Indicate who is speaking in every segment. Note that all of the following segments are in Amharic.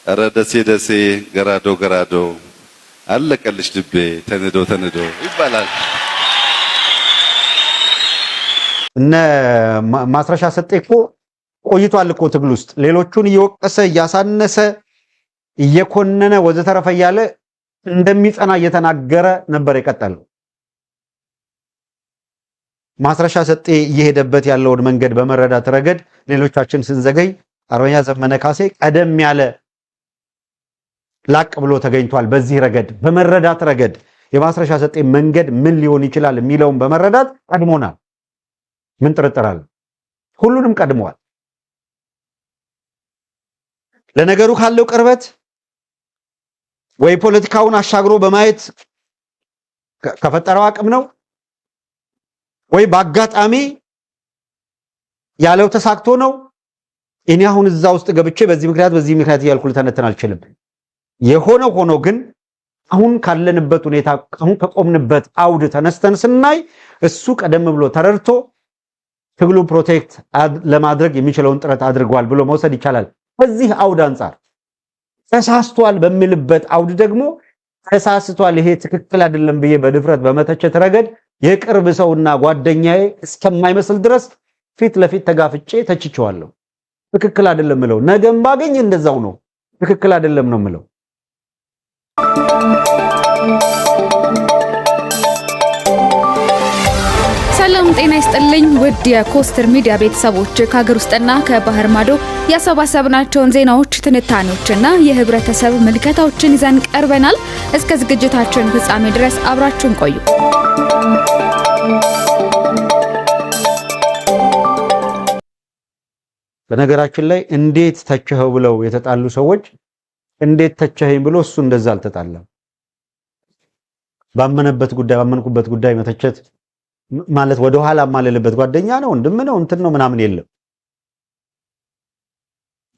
Speaker 1: ኧረ ደሴ ደሴ ገራዶ ገራዶ አለቀልሽ ልቤ ተንዶ ተንዶ ይባላል።
Speaker 2: እነ ማስረሻ ሰጤ እኮ ቆይቷል እኮ ትግል ውስጥ ሌሎቹን እየወቀሰ እያሳነሰ እየኮነነ ወዘተረፈ እያለ እንደሚጸና እየተናገረ ነበር የቀጠለው። ማስረሻ ሰጤ እየሄደበት ያለውን መንገድ በመረዳት ረገድ ሌሎቻችን ስንዘገይ አርበኛ ዘመነ ካሴ ቀደም ያለ ላቅ ብሎ ተገኝቷል። በዚህ ረገድ በመረዳት ረገድ የማስረሻ ሰጤ መንገድ ምን ሊሆን ይችላል የሚለውን በመረዳት ቀድሞናል። ምን ጥርጥር አለ? ሁሉንም ቀድሟል። ለነገሩ ካለው ቅርበት ወይ ፖለቲካውን አሻግሮ በማየት ከፈጠረው አቅም ነው ወይ በአጋጣሚ ያለው ተሳክቶ ነው። እኔ አሁን እዛ ውስጥ ገብቼ በዚህ ምክንያት እያልኩ ልተነተን አልችልም። የሆነ ሆኖ ግን አሁን ካለንበት ሁኔታ አሁን ከቆምንበት አውድ ተነስተን ስናይ እሱ ቀደም ብሎ ተረድቶ ትግሉ ፕሮቴክት ለማድረግ የሚችለውን ጥረት አድርጓል ብሎ መውሰድ ይቻላል። በዚህ አውድ አንፃር ተሳስቷል በሚልበት አውድ ደግሞ ተሳስቷል፣ ይሄ ትክክል አይደለም ብዬ በድፍረት በመተቸት ረገድ የቅርብ ሰውና ጓደኛዬ እስከማይመስል ድረስ ፊት ለፊት ተጋፍጬ ተችቼዋለሁ። ትክክል አይደለም ምለው ነገም ባገኝ እንደዛው ነው። ትክክል አይደለም ነው ምለው።
Speaker 3: ሰላም ጤና ይስጥልኝ ውድ የኮስተር ሚዲያ ቤተሰቦች፣ ከሀገር ውስጥና ከባህር ማዶ ያሰባሰብናቸውን ዜናዎች፣ ትንታኔዎችና የህብረተሰብ ምልከታዎችን ይዘን ቀርበናል። እስከ ዝግጅታችን ፍጻሜ ድረስ አብራችሁን ቆዩ።
Speaker 2: በነገራችን ላይ እንዴት ተቸኸው ብለው የተጣሉ ሰዎች እንዴት ተቸኸኝ ብሎ እሱ እንደዛ አልተጣለም። ባመንኩበት ጉዳይ መተቸት ማለት ወደ ኋላ ማለልበት ጓደኛ ነው ወንድም ነው እንትን ነው ምናምን የለም።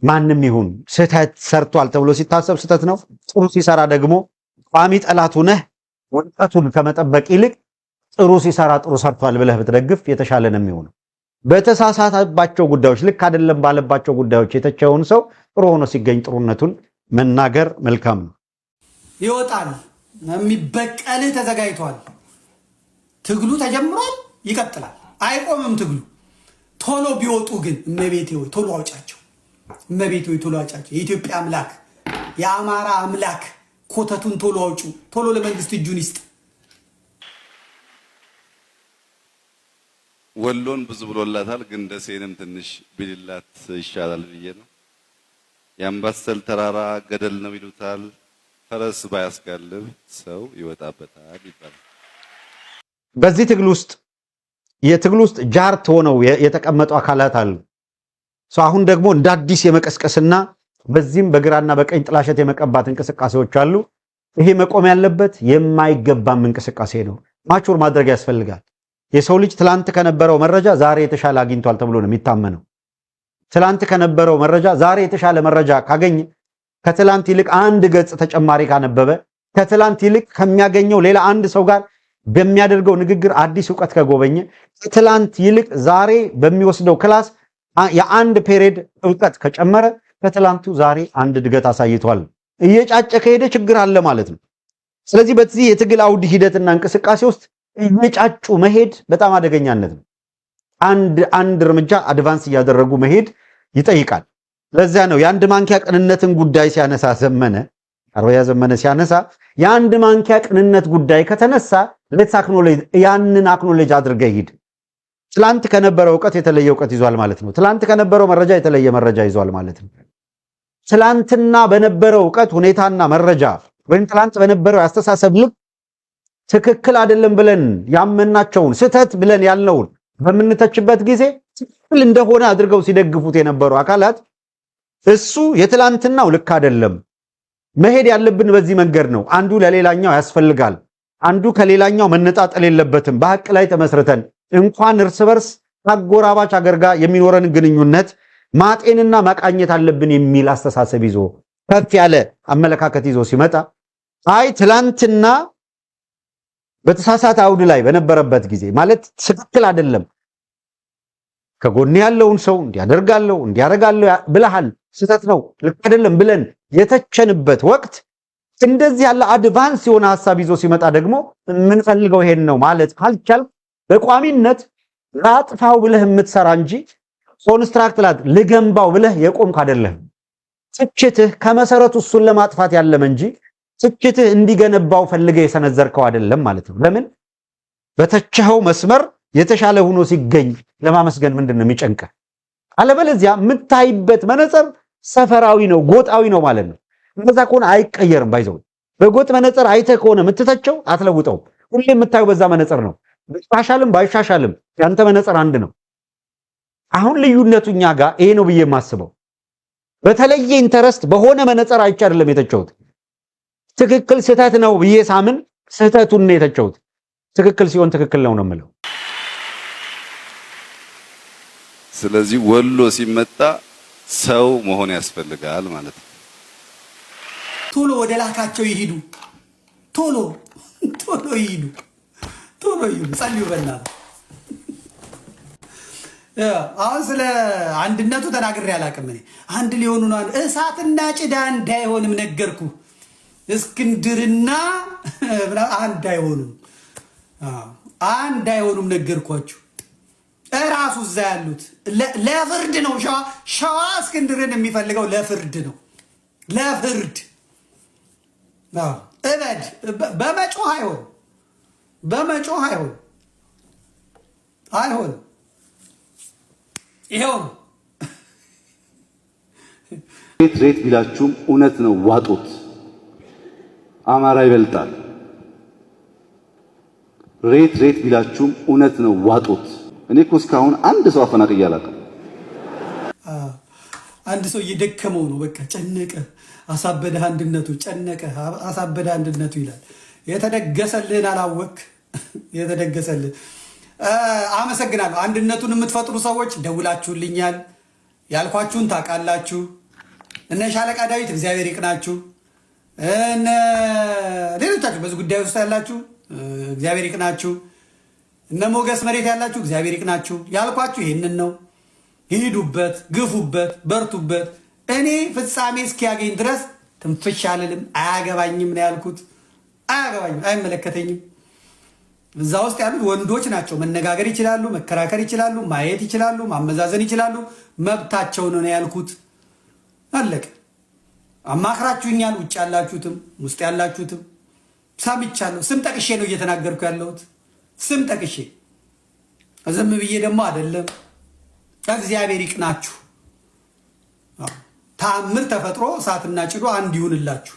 Speaker 2: ማንም ይሁን ስህተት ሰርቷል ተብሎ ሲታሰብ ስህተት ነው። ጥሩ ሲሰራ ደግሞ ቋሚ ጠላቱ ነህ። ወጣቱን ከመጠበቅ ይልቅ ጥሩ ሲሰራ ጥሩ ሰርቷል ብለህ ብትደግፍ የተሻለ ነው የሚሆነው። በተሳሳተባቸው ጉዳዮች ልክ አይደለም ባለባቸው ጉዳዮች የተቸውን ሰው ጥሩ ሆኖ ሲገኝ ጥሩነቱን መናገር መልካም ነው።
Speaker 4: ይወጣል የሚበቀልህ ተዘጋጅቷል። ትግሉ ተጀምሯል፣ ይቀጥላል፣ አይቆምም ትግሉ። ቶሎ ቢወጡ ግን እመቤቴ ሆይ ቶሎ አውጫቸው፣ እመቤቴ ሆይ ቶሎ አውጫቸው። የኢትዮጵያ አምላክ የአማራ አምላክ ኮተቱን ቶሎ አውጩ፣ ቶሎ ለመንግስት እጁን ይስጥ።
Speaker 1: ወሎን ብዙ ብሎላታል፣ ግን ደሴንም ትንሽ ቢልላት ይሻላል ብዬ ነው። የአምባሰል ተራራ ገደል ነው ይሉታል፣ ፈረስ ባያስጋልብ ሰው ይወጣበታል ይባላል።
Speaker 2: በዚህ የትግል ውስጥ ጃርት ሆነው የተቀመጡ አካላት አሉ። አሁን ደግሞ እንደ አዲስ የመቀስቀስና በዚህም በግራና በቀኝ ጥላሸት የመቀባት እንቅስቃሴዎች አሉ። ይሄ መቆም ያለበት የማይገባም እንቅስቃሴ ነው። ማቹር ማድረግ ያስፈልጋል። የሰው ልጅ ትላንት ከነበረው መረጃ ዛሬ የተሻለ አግኝቷል ተብሎ ነው የሚታመነው። ትላንት ከነበረው መረጃ ዛሬ የተሻለ መረጃ ካገኘ፣ ከትላንት ይልቅ አንድ ገጽ ተጨማሪ ካነበበ፣ ከትላንት ይልቅ ከሚያገኘው ሌላ አንድ ሰው ጋር በሚያደርገው ንግግር አዲስ ዕውቀት ከጎበኘ፣ ከትላንት ይልቅ ዛሬ በሚወስደው ክላስ የአንድ ፔሪድ ዕውቀት ከጨመረ ከትላንቱ ዛሬ አንድ እድገት አሳይቷል። እየጫጨ ከሄደ ችግር አለ ማለት ነው። ስለዚህ በዚህ የትግል አውድ ሂደትና እንቅስቃሴ ውስጥ እየጫጩ መሄድ በጣም አደገኛነት ነው። አንድ እርምጃ አድቫንስ እያደረጉ መሄድ ይጠይቃል። ለዚያ ነው የአንድ ማንኪያ ቅንነትን ጉዳይ ሲያነሳ አርበኛ ዘመነ ሲያነሳ የአንድ ማንኪያ ቅንነት ጉዳይ ከተነሳ ሌትስ አክኖሌጅ፣ ያንን አክኖሌጅ አድርገህ ሂድ። ትላንት ከነበረው ዕውቀት የተለየ ዕውቀት ይዟል ማለት ነው። ትላንት ከነበረው መረጃ የተለየ መረጃ ይዟል ማለት ነው። ትላንትና በነበረው ዕውቀት ሁኔታና መረጃ ወይም ትላንት በነበረው ያስተሳሰብ ልክ ትክክል አይደለም ብለን ያመናቸውን ስህተት ብለን ያልነውን በምንተችበት ጊዜ ትክክል እንደሆነ አድርገው ሲደግፉት የነበሩ አካላት እሱ የትላንትናው ልክ አይደለም፣ መሄድ ያለብን በዚህ መንገድ ነው፣ አንዱ ለሌላኛው ያስፈልጋል፣ አንዱ ከሌላኛው መነጣጠል የለበትም፣ በሐቅ ላይ ተመስርተን እንኳን እርስ በርስ አጎራባች ሀገር ጋር የሚኖረን ግንኙነት ማጤንና ማቃኘት አለብን የሚል አስተሳሰብ ይዞ ከፍ ያለ አመለካከት ይዞ ሲመጣ አይ ትላንትና በተሳሳተ አውድ ላይ በነበረበት ጊዜ ማለት ትክክል አይደለም ከጎን ያለውን ሰው እንዲያደርጋለው እንዲያረጋለው ብለሃል፣ ስህተት ነው ልክ አይደለም ብለን የተቸንበት ወቅት እንደዚህ ያለ አድቫንስ የሆነ ሐሳብ ይዞ ሲመጣ ደግሞ የምንፈልገው ይሄን ነው ማለት ካልቻል በቋሚነት ላጥፋው ብለህ የምትሰራ እንጂ ኮንስትራክት ልገንባው ብለህ የቆምክ አይደለም። ትችትህ ከመሰረቱ እሱን ለማጥፋት ያለም እንጂ ትችትህ እንዲገነባው ፈልገህ የሰነዘርከው አይደለም ማለት ነው። ለምን በተቸኸው መስመር የተሻለ ሆኖ ሲገኝ ለማመስገን ምንድነው የሚጨንቀ? አለበለዚያ የምታይበት መነጽር ሰፈራዊ ነው ጎጣዊ ነው ማለት ነው። እንደዛ ከሆነ አይቀየርም። ባይዘው በጎጥ መነጽር አይተህ ከሆነ የምትተቸው አትለውጠውም። ሁሌ የምታየው በዛ መነጽር ነው። ባሻሻልም ባይሻሻልም ያንተ መነጽር አንድ ነው። አሁን ልዩነቱ እኛ ጋር ይሄ ነው ብዬ የማስበው በተለየ ኢንተረስት በሆነ መነጽር አይቼ አይደለም የተቸውት። ትክክል ስህተት ነው ብዬ ሳምን ስህተቱን ነው የተቸውት። ትክክል ሲሆን ትክክል ነው የምለው።
Speaker 1: ስለዚህ ወሎ ሲመጣ ሰው መሆን ያስፈልጋል ማለት ነው።
Speaker 4: ቶሎ ወደ ላካቸው ይሄዱ፣ ቶሎ ይሄዱ፣ ጸልዩ በእናትህ። አሁን ስለ አንድነቱ ተናግሬ አላውቅም እኔ። አንድ ሊሆኑ ነው እሳትና ጭዳ እንዳይሆንም ነገርኩ። እስክንድርና አንድ አይሆኑም ነገርኳችሁ። እራሱ እዛ ያሉት ለፍርድ ነው። ሸዋ እስክንድርን የሚፈልገው ለፍርድ ነው። ለፍርድ እበድ በመጮህ አይሆን ይሄው ነው።
Speaker 1: ሬት ቢላችሁም እውነት ነው። ዋጡት። አማራ ይበልጣል። ሬት ቢላችሁም እውነት ነው። ዋጡት። እኔ እኮ እስካሁን አንድ ሰው አፈናቅዬ አላውቅም።
Speaker 4: አንድ ሰው እየደከመው ነው። በቃ ጨነቀ፣ አሳበደህ አንድነቱ፣ ጨነቀ፣ አሳበደህ አንድነቱ ይላል። የተደገሰልህን አላወቅ። የተደገሰልህ አመሰግናለሁ። አንድነቱን የምትፈጥሩ ሰዎች ደውላችሁልኛል። ያልኳችሁን ታውቃላችሁ። እነ ሻለቃ ዳዊት እግዚአብሔር ይቅናችሁ። እነ ሌሎቻችሁ በዚህ ጉዳይ ውስጥ ያላችሁ እግዚአብሔር ይቅናችሁ። እነ ሞገስ መሬት ያላችሁ እግዚአብሔር ይቅናችሁ። ያልኳችሁ ይህንን ነው። ሂዱበት፣ ግፉበት፣ በርቱበት። እኔ ፍጻሜ እስኪያገኝ ድረስ ትንፍሽ አልልም። አያገባኝም ነው ያልኩት። አያገባኝም፣ አይመለከተኝም። እዛ ውስጥ ያሉት ወንዶች ናቸው። መነጋገር ይችላሉ፣ መከራከር ይችላሉ፣ ማየት ይችላሉ፣ ማመዛዘን ይችላሉ። መብታቸው ነው ያልኩት። አለቀ። አማክራችሁኛል። ውጭ ያላችሁትም ውስጥ ያላችሁትም ሰምቻለሁ። ስም ጠቅሼ ነው እየተናገርኩ ያለሁት። ስም ጠቅሼ ዝም ብዬ ደግሞ አይደለም። እግዚአብሔር ይቅናችሁ። ተአምር ተፈጥሮ እሳትና ጭዶ አንድ ይሁንላችሁ።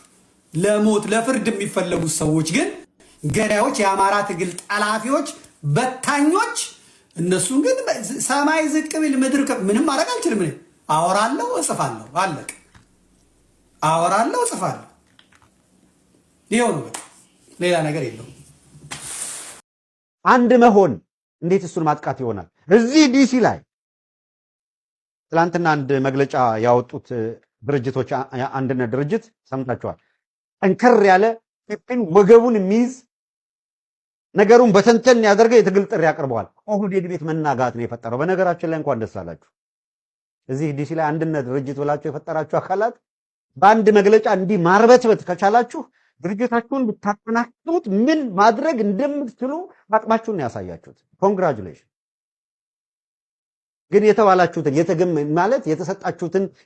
Speaker 4: ለሞት ለፍርድ የሚፈለጉት ሰዎች ግን ገዳዮች፣ የአማራ ትግል ጠላፊዎች፣ በታኞች፣ እነሱን ግን ሰማይ ዝቅ ቢል ምድር ምንም ማድረግ አልችልም። እኔ አወራለሁ፣ እጽፋለሁ። አለቀ። አወራለሁ፣ እጽፋለሁ። ይኸው ነው። ሌላ ነገር የለውም።
Speaker 2: አንድ መሆን እንዴት እሱን ማጥቃት ይሆናል? እዚህ ዲሲ ላይ ትላንትና አንድ መግለጫ ያወጡት ድርጅቶች አንድነት ድርጅት ሰምታችኋል። ጠንከር ያለ ፒፒን ወገቡን የሚይዝ ነገሩን በተንተን ያደርገ የትግል ጥሪ ያቀርበዋል። ኦህዴድ ቤት መናጋት ነው የፈጠረው። በነገራችን ላይ እንኳን ደስ አላችሁ። እዚህ ዲሲ ላይ አንድነት ድርጅት ብላችሁ የፈጠራችሁ አካላት በአንድ መግለጫ እንዲህ ማርበትበት ከቻላችሁ ድርጅታችሁን ብታጠናክሩት ምን ማድረግ እንደምትችሉ አቅማችሁን ያሳያችሁት። ኮንግራቹሌሽን። ግን የተባላችሁትን ማለት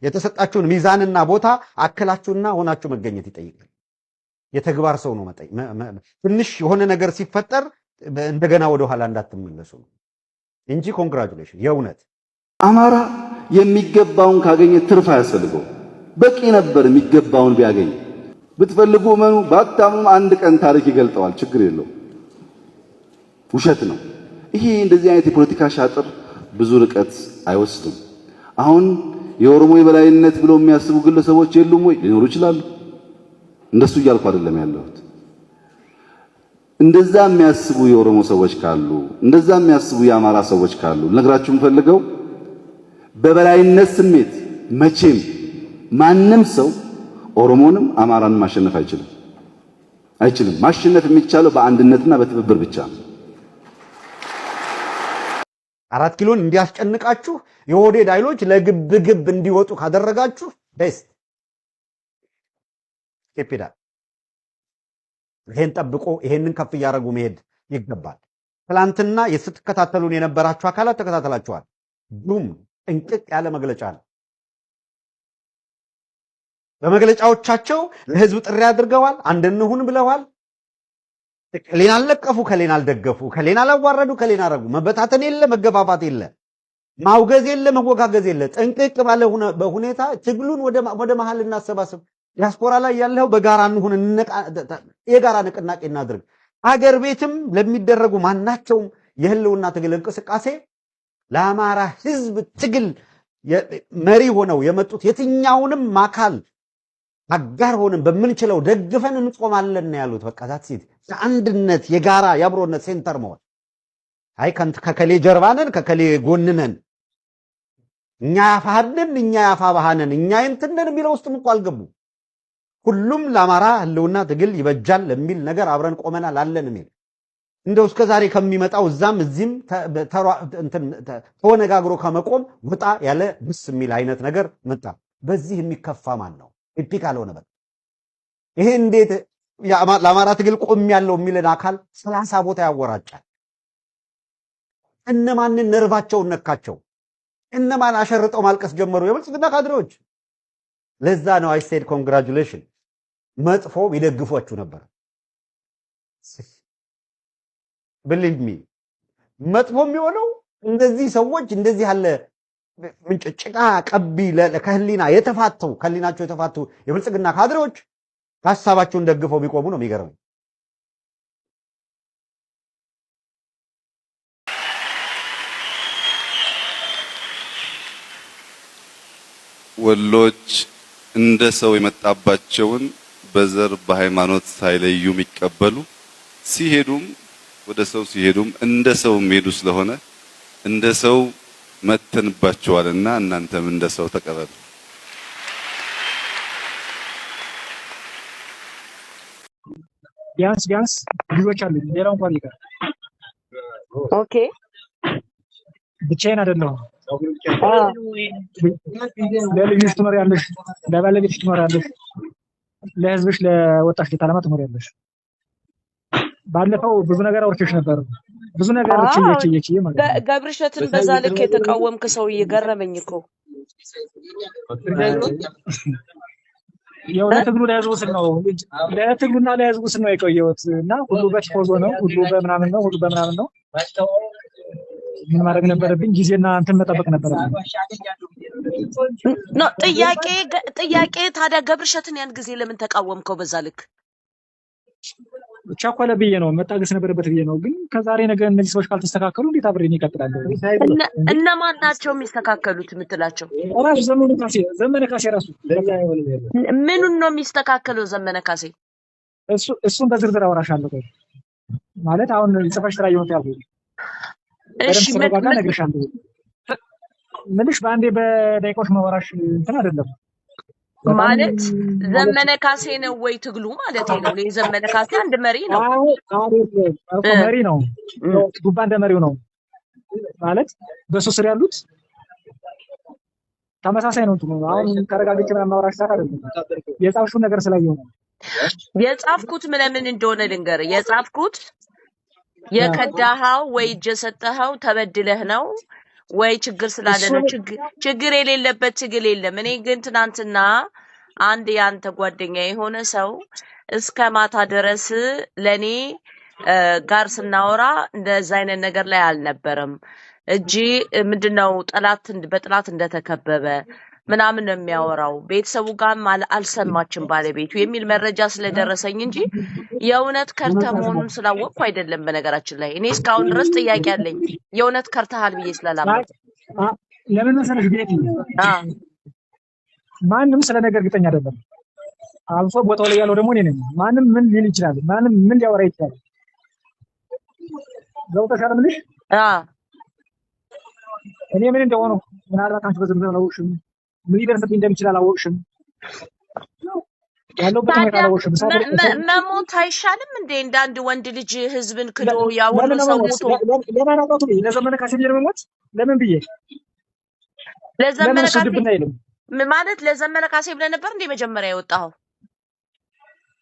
Speaker 2: የተሰጣችሁን ሚዛንና ቦታ አከላችሁና ሆናችሁ መገኘት ይጠይቃል። የተግባር ሰው ነው ትንሽ የሆነ ነገር ሲፈጠር እንደገና ወደ ኋላ እንዳትመለሱ ነው እንጂ ኮንግራቹሌሽን። የእውነት
Speaker 1: አማራ የሚገባውን ካገኘ ትርፍ አያስፈልገው። በቂ ነበር የሚገባውን ቢያገኝ። ብትፈልጉ እመኑ፣ ባታምኑም አንድ ቀን ታሪክ ይገልጠዋል። ችግር የለው። ውሸት ነው ይሄ። እንደዚህ አይነት የፖለቲካ ሻጥር ብዙ ርቀት አይወስድም። አሁን የኦሮሞ የበላይነት ብሎ የሚያስቡ ግለሰቦች የሉም ወይ? ሊኖሩ ይችላሉ። እንደሱ እያልኩ አይደለም ያለሁት። እንደዛ የሚያስቡ የኦሮሞ ሰዎች ካሉ፣ እንደዛ የሚያስቡ የአማራ ሰዎች ካሉ ልነግራችሁ የምፈልገው በበላይነት ስሜት መቼም ማንም ሰው ኦሮሞንም አማራንም ማሸነፍ አይችልም። ማሸነፍ የሚቻለው በአንድነትና በትብብር ብቻ ነው።
Speaker 2: 4 ኪሎን እንዲያስጨንቃችሁ የኦህዴድ ኃይሎች ለግብግብ እንዲወጡ ካደረጋችሁ ቤስት ኢፒዳ ይሄን ጠብቆ ይሄንን ከፍ ያደርጉ መሄድ ይገባል። ትላንትና የስትከታተሉን የነበራችሁ አካላት ተከታተላችኋል። ዱም እንቅቅ ያለ መግለጫ ነው። በመግለጫዎቻቸው ለህዝብ ጥሪ አድርገዋል። አንድ እንሁን ብለዋል። ከሌን አልለቀፉ፣ ከሌን አልደገፉ፣ ከሌን አላዋረዱ፣ ከሌን አረጉ። መበታተን የለ፣ መገፋፋት የለ፣ ማውገዝ የለ፣ መወጋገዝ የለ። ጥንቅቅ ባለ በሁኔታ ትግሉን ወደ መሃል እናሰባስብ። ዲያስፖራ ላይ ያለው በጋራ እንሁን፣ የጋራ ንቅናቄ እናድርግ። አገር ቤትም ለሚደረጉ ማናቸውም የህልውና ትግል እንቅስቃሴ ለአማራ ህዝብ ትግል መሪ ሆነው የመጡት የትኛውንም አካል አጋር ሆነን በምንችለው ደግፈን እንቆማለን ያሉት። በቃ ዛትሲት አንድነት፣ የጋራ የአብሮነት ሴንተር መሆን። አይ ከከሌ ጀርባነን ከከሌ ጎንነን እኛ ያፋሃነን እኛ ያፋባሃነን እኛ እንትነን የሚለው ውስጥም እኮ አልገቡ። ሁሉም ለአማራ ህልውና ትግል ይበጃል ለሚል ነገር አብረን ቆመናል አለን የሚል እንደው እስከዛሬ ከሚመጣው እዛም እዚህም ተወነጋግሮ ከመቆም ወጣ ያለ ብስ የሚል አይነት ነገር መጣ። በዚህ የሚከፋ ማን ነው? ኢፒክ አልሆነ። በቃ ይሄ እንዴት ለአማራ ትግል ቆም ያለው የሚልን አካል 30 ቦታ ያወራጫል። እነማንን ነርቫቸውን ነካቸው? እነማን አሸርጠው ማልቀስ ጀመሩ? የብልጽግና ካድሬዎች። ለዛ ነው አይ ሴድ ኮንግራቹሌሽን። መጥፎ ይደግፏችሁ ነበር። believe me መጥፎ የሚሆነው እንደዚህ ሰዎች እንደዚህ ያለ ምንጭጭቃ ቀቢ ለከህሊና የተፋተው ከህሊናቸው የተፋቱ የብልጽግና ካድሬዎች ሐሳባቸውን ደግፈው ቢቆሙ ነው የሚገርመው።
Speaker 1: ወሎች እንደ ሰው የመጣባቸውን በዘር በሃይማኖት ሳይለዩ የሚቀበሉ ሲሄዱም ወደ ሰው ሲሄዱም እንደ ሰው የሚሄዱ ስለሆነ እንደ ሰው መተንባቸዋልና እናንተም እንደ ሰው ተቀበሉ።
Speaker 5: ቢያንስ ልጆች አሉ። ሌላው እንኳን ይቀር።
Speaker 6: ኦኬ
Speaker 5: ብቻዬን አይደለሁም። ለልጅሽ ትኖሪያለሽ፣ ለባለቤትሽ ትኖሪያለሽ፣ ለህዝብሽ ለወጣሽ ለዓላማ ትኖሪያለሽ። ባለፈው ብዙ ነገር አውርቼሽ ነበር። ብዙ ነገር እቺ ማለት ነው።
Speaker 6: ገብርሸትን በዛ ልክ የተቃወምክ ሰው እየገረመኝ እኮ
Speaker 5: ያው ለትግሉ ለህዝቡ ስል ነው። ለትግሉና ለህዝቡ ስል ነው የቆየሁት እና ሁሉ በትፎዞ ነው፣ ሁሉ በምናምን ነው፣ ሁሉ በምናምን ነው። ምን ማድረግ ነበረብኝ? ጊዜና እንትን መጠበቅ ነበረብኝ።
Speaker 6: ነው ጥያቄ ታዲያ ገብርሸትን ያን ጊዜ ለምን ተቃወምከው በዛ ልክ?
Speaker 5: ቻኮለ ብዬ ነው መታገስ ነበረበት ብዬ ነው። ግን ከዛሬ ነገ እነዚህ ሰዎች ካልተስተካከሉ እንዴት አብሬን ይቀጥላል?
Speaker 6: እነማን ናቸው የሚስተካከሉት የምትላቸው?
Speaker 5: ራሱ ዘመነ ካሴ ራሱ
Speaker 6: ምኑን ነው የሚስተካከለው? ዘመነ ካሴ
Speaker 5: እሱን በዝርዝር አወራሻለሁ። ማለት አሁን ጽፈሽ ስራ ይሆን ያልኩት እሺ ምንሽ በአንዴ በደቂቃዎች ማወራሽ እንትን አይደለም
Speaker 6: ማለት ዘመነ ካሴ ነው ወይ ትግሉ ማለት ነው? የዘመነ ካሴ አንድ መሪ ነው።
Speaker 5: መሪ ነው። ጉባ እንደ መሪው ነው ማለት በሱ ስር ያሉት ተመሳሳይ ነው። አሁን ተረጋግጬ ምናምን ማወራሽ ሰዓት አይደለም። የጻፍሽው ነገር ስላየው ነው
Speaker 6: የጻፍኩት። ምን እንደሆነ ልንገር። የጻፍኩት የከዳሃው ወይ እጅ ሰጠኸው ተበድለህ ነው ወይ ችግር ስላለ ነው? ችግር የሌለበት ትግል የለም። እኔ ግን ትናንትና አንድ ያንተ ጓደኛ የሆነ ሰው እስከ ማታ ድረስ ለኔ ጋር ስናወራ እንደዛ አይነት ነገር ላይ አልነበረም እጂ ምንድነው በጥላት እንደተከበበ ምናምን ነው የሚያወራው። ቤተሰቡ ጋር አልሰማችም ባለቤቱ የሚል መረጃ ስለደረሰኝ እንጂ የእውነት ከርተ መሆኑን ስላወቅኩ አይደለም። በነገራችን ላይ እኔ እስካሁን ድረስ ጥያቄ አለኝ የእውነት ከርተሃል ብዬ ስላላመንኩ።
Speaker 5: ለምን መሰለሽ ቤት ማንም ስለ ነገር እርግጠኛ አይደለም። አልፎ ቦታው ላይ ያለው ደግሞ እኔ ነኝ። ማንም ምን ሊል ይችላል? ማንም ምን ሊያወራ ይችላል? ገብቶሻል የምልሽ? እኔ ምን እንደሆነ ምናልባት አንቺ በዝርዝር አላወቅሽም። ምን ሊደርስብኝ እንደሚችል አላወቅሽም። ያለውበት ሁኔታ አላወቅሽም።
Speaker 6: መሞት አይሻልም እንዴ? እንዳንድ ወንድ ልጅ ህዝብን ክዶ ያ ሁሉ ሰው ሞቶ
Speaker 5: ለማናውቀው ለዘመነ ካሴ ብዬ መሞት ለምን ብዬ
Speaker 6: ለዘመነ ካሴ ማለት ለዘመነ ካሴ ብለህ ነበር እንዴ መጀመሪያ የወጣው?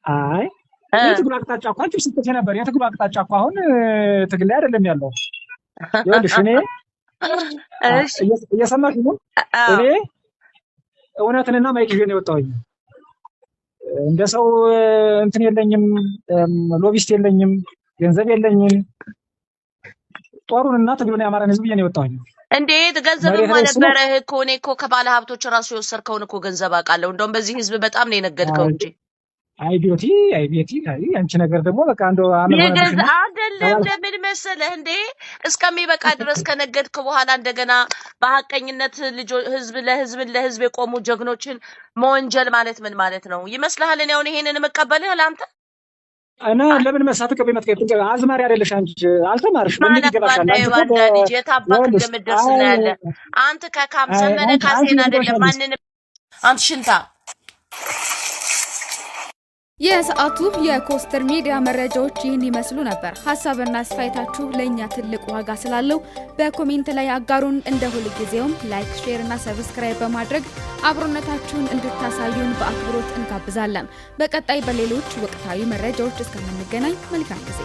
Speaker 5: አይ የትግሉ አቅጣጫ እኮ አንቺ ስትይ ነበር። የትግሉ አቅጣጫ እኮ አሁን ትግል ላይ አይደለም ያለው። ይኸውልሽ እኔ እየሰማሽ ነው። እኔ እውነትንና ማይክ ይዤ ነው የወጣሁኝ። እንደ ሰው እንትን የለኝም፣ ሎቢስት የለኝም፣ ገንዘብ የለኝም። ጦሩንና ትግሉን ያማረን ህዝብ ነው የወጣሁኝ።
Speaker 6: እንዴት ገንዘብማ ነበረህ እኮ? እኔ እኮ ከባለ ሀብቶች ራሱ የወሰድከውን እኮ ገንዘብ አውቃለሁ። እንደውም በዚህ ህዝብ በጣም ነው የነገድከው እንጂ
Speaker 5: አይ ቢዮቲ አንቺ ነገር ደግሞ በቃ እንደው
Speaker 6: አይደለም። ለምን መሰለህ እንዴ እስከሚበቃ ድረስ ከነገድክ በኋላ እንደገና በሐቀኝነት ለህዝብ የቆሙ ጀግኖችን መወንጀል ማለት ምን ማለት ነው ይመስልሃል? እኔ አሁን ይሄንን መቀበልህ ለአንተ
Speaker 5: እና ለምን መሳተከብ የመጥቀጥ አዝማሪ አይደለሽ አንቺ አልተማርሽ ምን ይገባሻል?
Speaker 6: አንተ ልጅ የታባክ እንደምትደርስ ነው ያለ አንተ ከካም ዘመነ ካሴን አይደለም ማንንም አንተ ሽንታ።
Speaker 3: የሰዓቱ የኮስተር ሚዲያ መረጃዎች ይህን ይመስሉ ነበር። ሀሳብና አስተያየታችሁ ለእኛ ትልቅ ዋጋ ስላለው በኮሜንት ላይ አጋሩን። እንደ ሁልጊዜውም ላይክ፣ ሼር እና ሰብስክራይብ በማድረግ አብሮነታችሁን እንድታሳዩን በአክብሮት እንጋብዛለን። በቀጣይ በሌሎች ወቅታዊ መረጃዎች እስከምንገናኝ መልካም ጊዜ